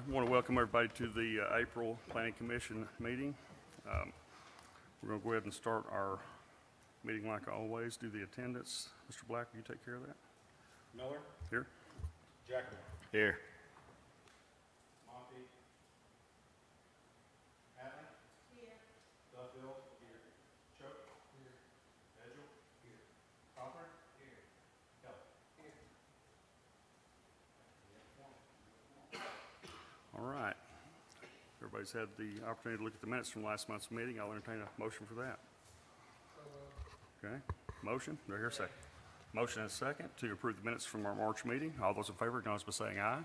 want to welcome everybody to the April Planning Commission meeting. We're going to go ahead and start our meeting like always, do the attendance. Mr. Black, will you take care of that? Miller, Here. Jackman, Here. Monty, Hatley, here. Duffield, here. Choate, here. Edgel, here. Copper, here. Kelly, here. All right. Everybody's had the opportunity to look at the minutes from last month's meeting. I'll entertain a motion for that. Okay, motion, do I hear a second? Motion and a second to approve the minutes from our March meeting. All those in favor, acknowledge by saying aye.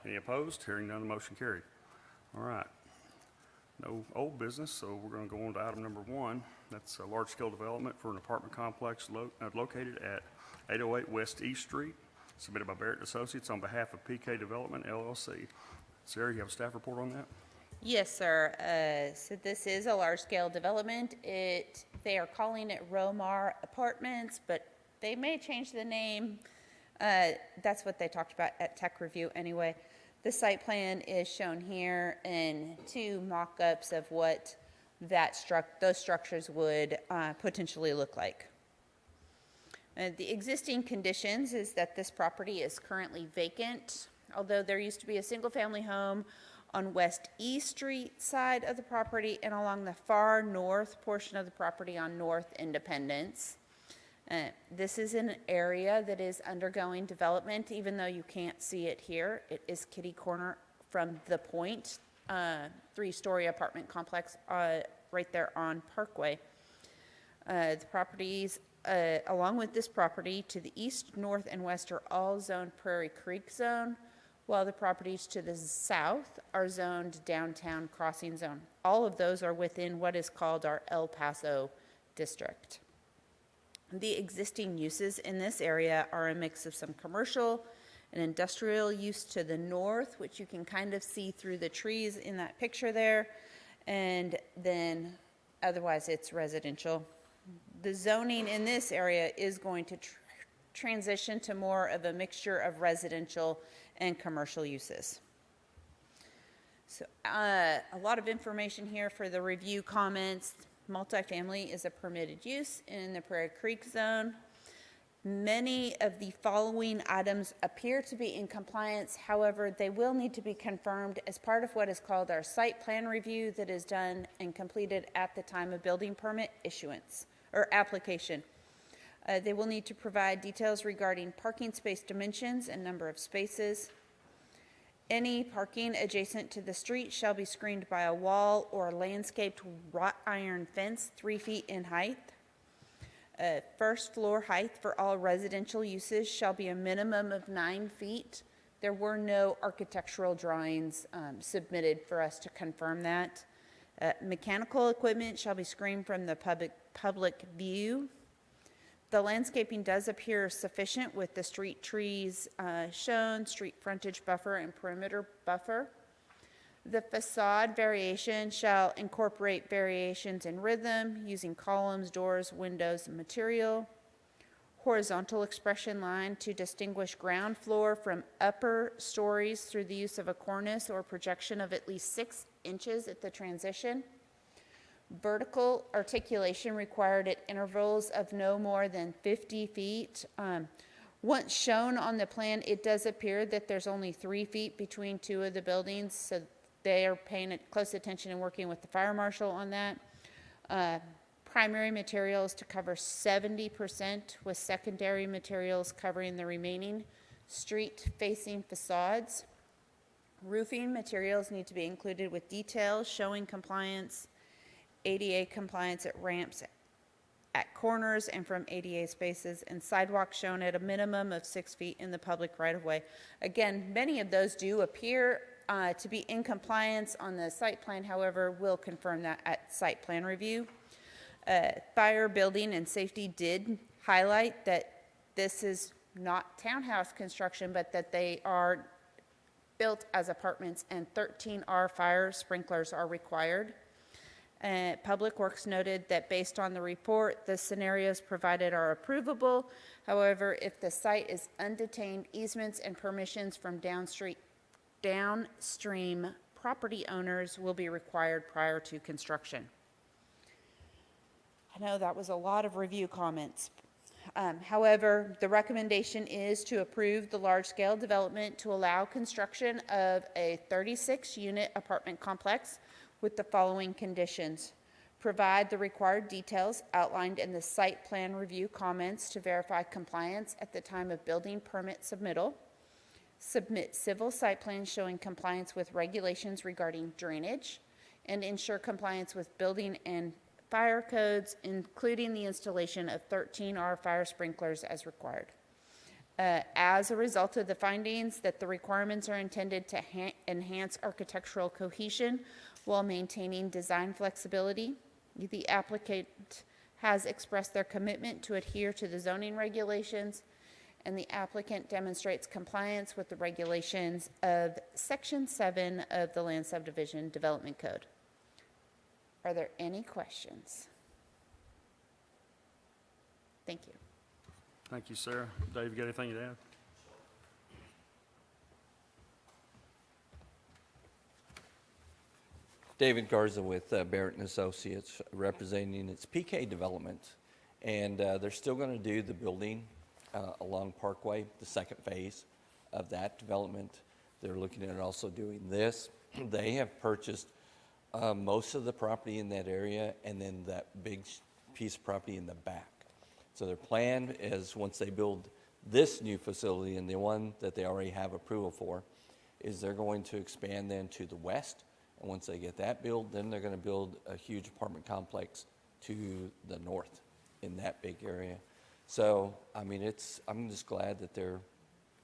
Any opposed? Hearing none, the motion carried. All right. No old business, so we're going to go on to item number 1. That's a large-scale development for an apartment complex located at 808 West East Street, submitted by Barrett Associates on behalf of PK Development, LLC. Sarah, you have a staff report on that? Yes, sir. So this is a large-scale development. They are calling it Romar Apartments, but they may change the name. That's what they talked about at tech review anyway. The site plan is shown here and 2 mock-ups of what those structures would potentially look like. The existing conditions is that this property is currently vacant, although there used to be a single-family home on West East Street side of the property and along the far north portion of the property on North Independence. This is an area that is undergoing development, even though you can't see it here. It is kitty corner from The Point, 3-story apartment complex right there on Parkway. The properties, along with this property, to the east, north, and west are all zoned Prairie Creek zone, while the properties to the south are zoned Downtown Crossing Zone. All of those are within what is called our El Paso district. The existing uses in this area are a mix of some commercial and industrial use to the north, which you can kind of see through the trees in that picture there, and then otherwise it's residential. The zoning in this area is going to transition to more of a mixture of residential and commercial uses. So a lot of information here for the review comments. Multifamily is a permitted use in the Prairie Creek zone. Many of the following items appear to be in compliance. However, they will need to be confirmed as part of what is called our site plan review that is done and completed at the time of building permit issuance or application. They will need to provide details regarding parking space dimensions and number of spaces. Any parking adjacent to the street shall be screened by a wall or landscaped wrought iron fence 3 feet in height. First floor height for all residential uses shall be a minimum of 9 feet. There were no architectural drawings submitted for us to confirm that. Mechanical equipment shall be screened from the public view. The landscaping does appear sufficient with the street trees shown, street frontage buffer, and perimeter buffer. The facade variation shall incorporate variations in rhythm using columns, doors, windows, and material. Horizontal expression line to distinguish ground floor from upper stories through the use of a cornice or projection of at least 6 inches at the transition. Vertical articulation required at intervals of no more than 50 feet. Once shown on the plan, it does appear that there's only 3 feet between 2 of the buildings, so they are paying close attention and working with the fire marshal on that. Primary materials to cover 70%, with secondary materials covering the remaining street-facing facades. Roofing materials need to be included with details showing compliance, ADA compliance at ramps at corners and from ADA spaces, and sidewalks shown at a minimum of 6 feet in the public right-of-way. Again, many of those do appear to be in compliance on the site plan. However, we'll confirm that at site plan review. Fire, building, and safety did highlight that this is not townhouse construction, but that they are built as apartments, and 13R fire sprinklers are required. Public Works noted that based on the report, the scenarios provided are approvable. However, if the site is undetained, easements and permissions from downstream downstream property owners will be required prior to construction. I know that was a lot of review comments. However, the recommendation is to approve the large-scale development to allow construction of a 36-unit apartment complex with the following conditions. Provide the required details outlined in the site plan review comments to verify compliance at the time of building permit submittal. Submit civil site plans showing compliance with regulations regarding drainage, and ensure compliance with building and fire codes, including the installation of 13R fire sprinklers as required. As a result of the findings that the requirements are intended to enhance architectural cohesion while maintaining design flexibility, the applicant has expressed their commitment to adhere to the zoning regulations, and the applicant demonstrates compliance with the regulations of Section 7 of the Land Subdivision Development Code. Are there any questions? Thank you. Thank you, Sarah. Dave, you got anything to add? David Garza with Barrett and Associates, representing its PK development. And they're still going to do the building along Parkway, the second phase of that development. They're looking at also doing this. They have purchased most of the property in that area and then that big piece of property in the back. So their plan is once they build this new facility and the one that they already have approval for, is they're going to expand then to the west. And once they get that built, then they're going to build a huge apartment complex to the north in that big area. So, I mean, I'm just glad that they're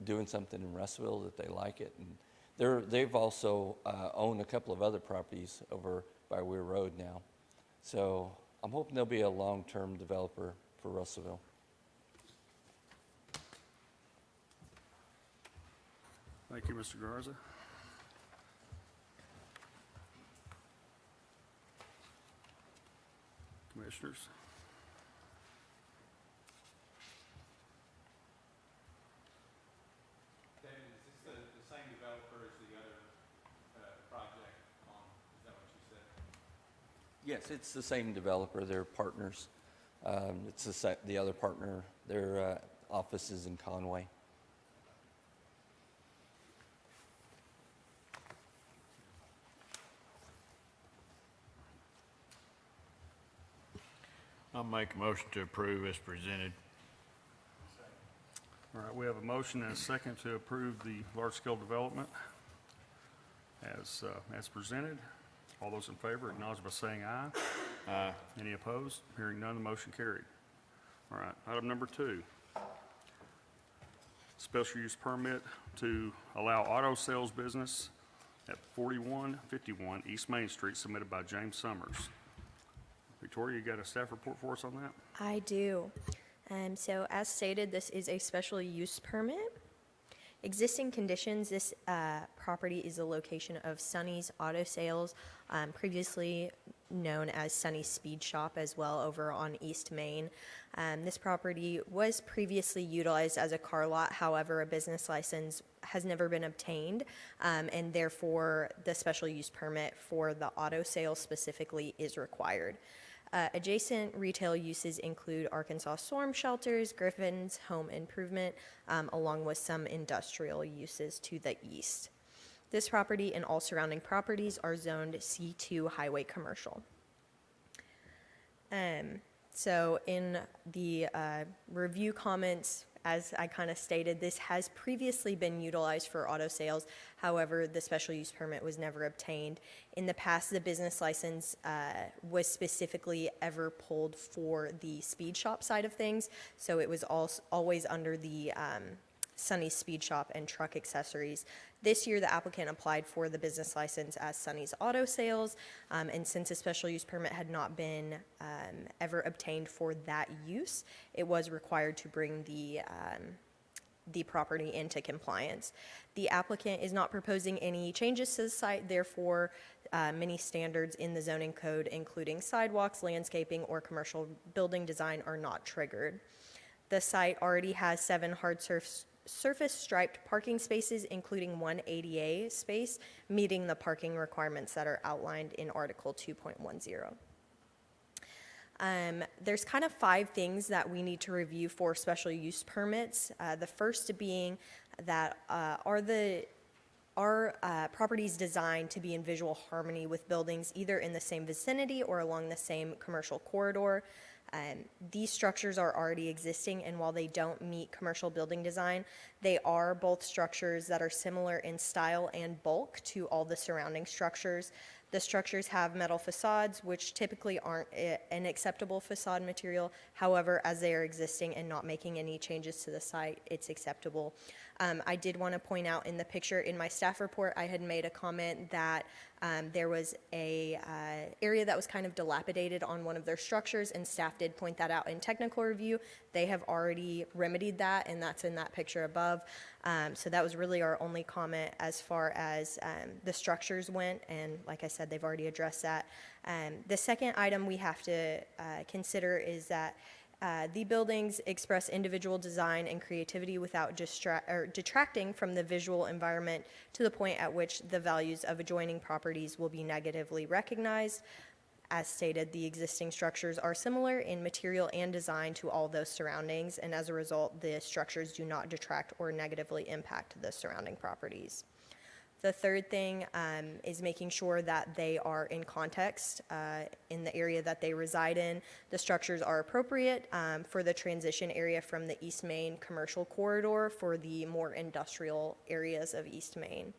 doing something in Russellville, that they like it. And they've also owned a couple of other properties over by Weir Road now. So I'm hoping they'll be a long-term developer for Russellville. Thank you, Mr. Garza. Commissioners? David, is this the same developer as the other project on, is that what you said? Yes, it's the same developer. They're partners. It's the other partner. Their office is in Conway. I'll make a motion to approve as presented. All right, we have a motion and a second to approve the large-scale development as presented. All those in favor acknowledge by saying aye. Aye. Any opposed? Hearing none, the motion carried. All right, item number 2. Special use permit to allow auto sales business at 4151 East Main Street, submitted by James Summers. Victoria, you got a staff report for us on that? I do. So as stated, this is a special use permit. Existing conditions, this property is the location of Sonny's Auto Sales, previously known as Sonny's Speed Shop as well, over on East Main. This property was previously utilized as a car lot. However, a business license has never been obtained, and therefore the special use permit for the auto sales specifically is required. Adjacent retail uses include Arkansas Storm Shelters, Griffin's Home Improvement, along with some industrial uses to the east. This property and all surrounding properties are zoned C2 highway commercial. So in the review comments, as I kind of stated, this has previously been utilized for auto sales. However, the special use permit was never obtained. In the past, the business license was specifically ever pulled for the speed shop side of things. So it was always under the Sonny's Speed Shop and Truck Accessories. This year, the applicant applied for the business license as Sonny's Auto Sales, and since a special use permit had not been ever obtained for that use, it was required to bring the property into compliance. The applicant is not proposing any changes to the site, therefore, many standards in the zoning code, including sidewalks, landscaping, or commercial building design, are not triggered. The site already has 7 hard surface striped parking spaces, including one ADA space, meeting the parking requirements that are outlined in Article 2.10. There's kind of 5 things that we need to review for special use permits. The first being that are properties designed to be in visual harmony with buildings either in the same vicinity or along the same commercial corridor. These structures are already existing, and while they don't meet commercial building design, they are both structures that are similar in style and bulk to all the surrounding structures. The structures have metal facades, which typically aren't an acceptable facade material. However, as they are existing and not making any changes to the site, it's acceptable. I did want to point out in the picture in my staff report, I had made a comment that there was a area that was kind of dilapidated on one of their structures, and staff did point that out in technical review. They have already remedied that, and that's in that picture above. So that was really our only comment as far as the structures went, and like I said, they've already addressed that. The second item we have to consider is that the buildings express individual design and creativity without detracting from the visual environment to the point at which the values of adjoining properties will be negatively recognized. As stated, the existing structures are similar in material and design to all those surroundings, and as a result, the structures do not detract or negatively impact the surrounding properties. The third thing is making sure that they are in context in the area that they reside in. The structures are appropriate for the transition area from the East Main commercial corridor for the more industrial areas of East Main.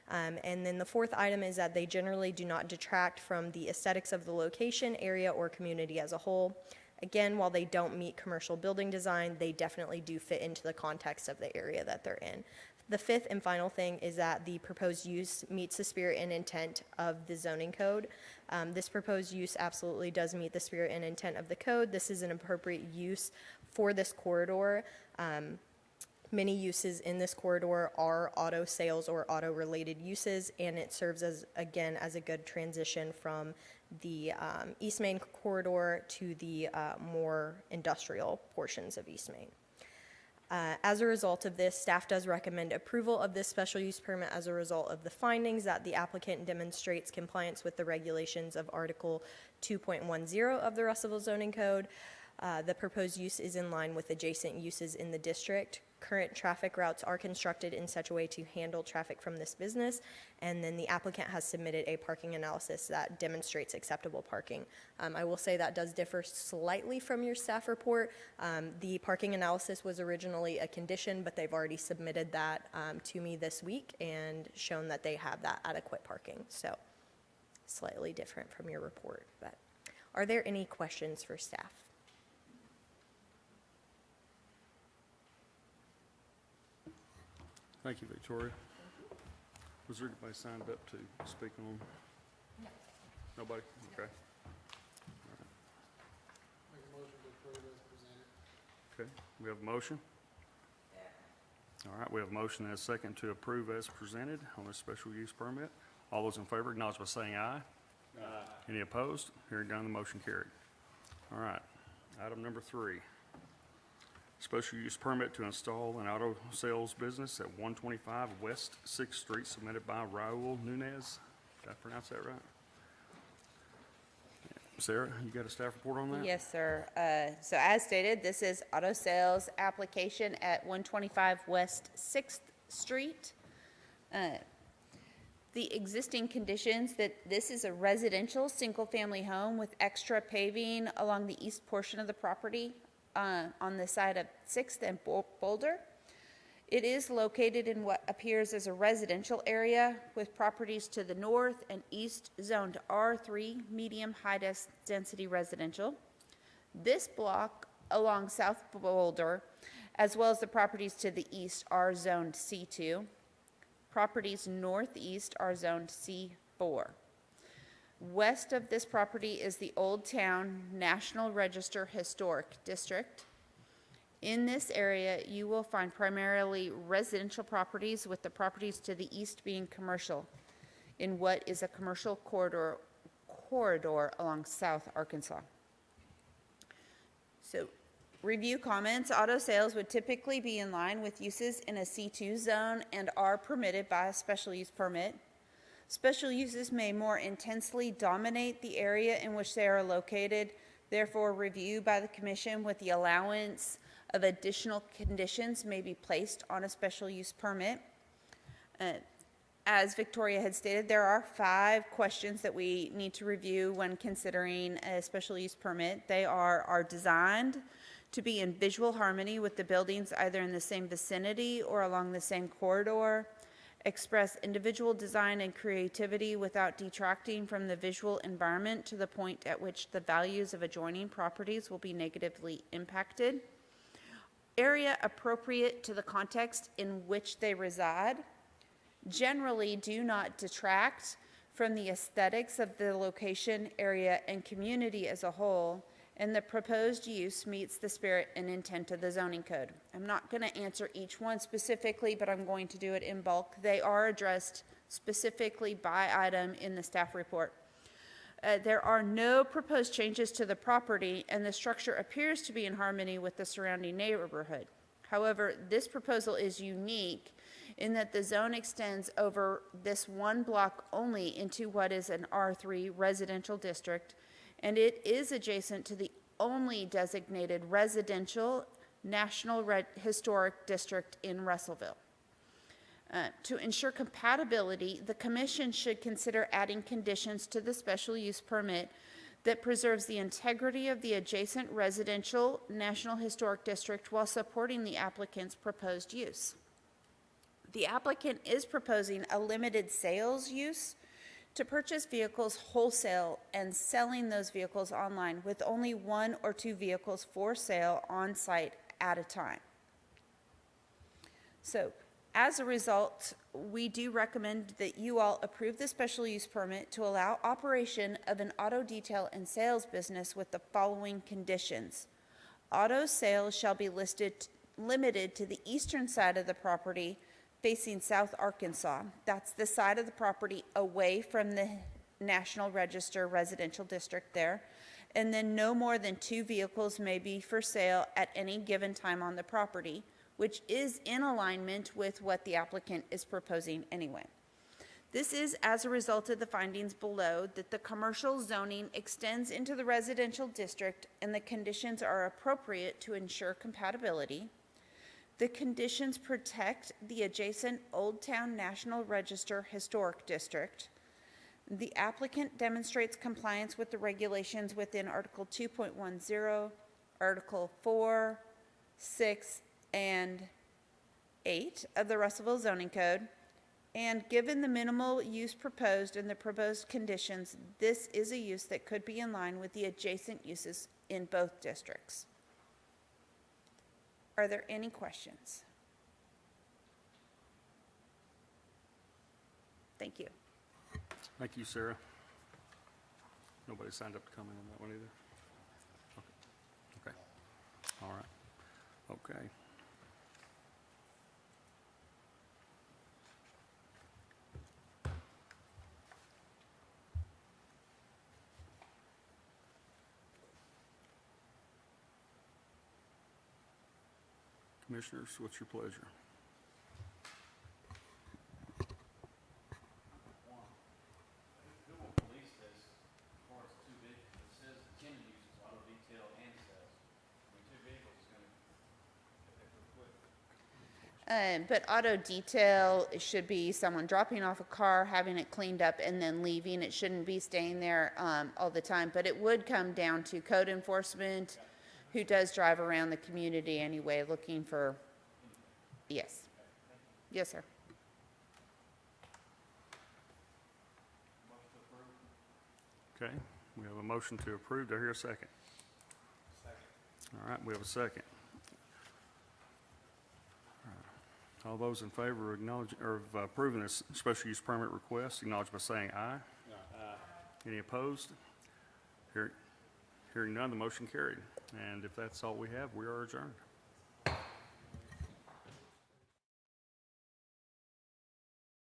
And then the fourth item is that they generally do not detract from the aesthetics of the location, area, or community as a whole. Again, while they don't meet commercial building design, they definitely do fit into the context of the area that they're in. The fifth and final thing is that the proposed use meets the spirit and intent of the zoning code. This proposed use absolutely does meet the spirit and intent of the code. This is an appropriate use for this corridor. Many uses in this corridor are auto sales or auto-related uses, and it serves as, again, as a good transition from the East Main corridor to the more industrial portions of East Main. As a result of this, staff does recommend approval of this special use permit as a result of the findings that the applicant demonstrates compliance with the regulations of Article 2.10 of the Russellville zoning code. The proposed use is in line with adjacent uses in the district. Current traffic routes are constructed in such a way to handle traffic from this business, and then the applicant has submitted a parking analysis that demonstrates acceptable parking. I will say that does differ slightly from your staff report. The parking analysis was originally a condition, but they've already submitted that to me this week and shown that they have that adequate parking. So slightly different from your report, but are there any questions for staff? Thank you, Victoria. Was there anybody signed up to speak on? No. Nobody? Okay. Make a motion to approve as presented. Okay, we have a motion? All right, we have a motion and a second to approve as presented on this special use permit. All those in favor acknowledge by saying aye. Aye. Any opposed? Hearing none, the motion carried. All right, item number 3. Special use permit to install an auto sales business at 125 West 6th Street submitted by Raul Nunez. Did I pronounce that right? Sarah, you got a staff report on that? Yes, sir. So as stated, this is auto sales application at 125 West 6th Street. The existing conditions that this is a residential single-family home with extra paving along the east portion of the property on the side of 6th and Boulder. It is located in what appears as a residential area with properties to the north and east zoned R3 medium high density residential. This block along South Boulder, as well as the properties to the east, are zoned C2. Properties northeast are zoned C4. West of this property is the Old Town National Register Historic District. In this area, you will find primarily residential properties, with the properties to the east being commercial, in what is a commercial corridor along South Arkansas. So Review comments, auto sales would typically be in line with uses in a C2 zone and are permitted by a special use permit. Special uses may more intensely dominate the area in which they are located, therefore review by the commission with the allowance of additional conditions may be placed on a special use permit. As Victoria had stated, there are 5 questions that we need to review when considering a special use permit. They are designed to be in visual harmony with the buildings either in the same vicinity or along the same corridor, express individual design and creativity without detracting from the visual environment to the point at which the values of adjoining properties will be negatively impacted, area appropriate to the context in which they reside, generally do not detract from the aesthetics of the location, area, and community as a whole, and the proposed use meets the spirit and intent of the zoning code. I'm not going to answer each one specifically, but I'm going to do it in bulk. They are addressed specifically by item in the staff report. There are no proposed changes to the property, and the structure appears to be in harmony with the surrounding neighborhood. However, this proposal is unique in that the zone extends over this one block only into what is an R3 residential district, and it is adjacent to the only designated residential National Historic District in Russellville. To ensure compatibility, the commission should consider adding conditions to the special use permit that preserves the integrity of the adjacent residential National Historic District while supporting the applicant's proposed use. The applicant is proposing a limited sales use to purchase vehicles wholesale and selling those vehicles online with only 1 or 2 vehicles for sale on site at a time. So, as a result, we do recommend that you all approve the special use permit to allow operation of an auto detail and sales business with the following conditions. Auto sales shall be limited to the eastern side of the property facing South Arkansas. That's the side of the property away from the National Register residential district there. And then no more than 2 vehicles may be for sale at any given time on the property, which is in alignment with what the applicant is proposing anyway. This is as a result of the findings below that the commercial zoning extends into the residential district and the conditions are appropriate to ensure compatibility. The conditions protect the adjacent Old Town National Register Historic District. The applicant demonstrates compliance with the regulations within Article 2.10, Article 4, 6, and 8 of the Russellville Zoning Code. And given the minimal use proposed and the proposed conditions, this is a use that could be in line with the adjacent uses in both districts. Are there any questions? Thank you. Thank you, Sarah. Nobody signed up to comment on that one either? Okay. All right. Okay. Commissioners, what's your pleasure? Who will police this as far as 2 vehicles? It says intended uses, auto detail and sales. I mean, 2 vehicles is gonna, if we're quick. But auto detail should be someone dropping off a car, having it cleaned up, and then leaving. It shouldn't be staying there all the time. But it would come down to code enforcement, who does drive around the community anyway, looking for, yes. Yes, sir. Okay, we have a motion to approve. Do I hear a second? Second. All right, we have a second. All those in favor of approving this special use permit request, acknowledge by saying aye. Any opposed? Hearing none, the motion carried. And if that's all we have, we are adjourned.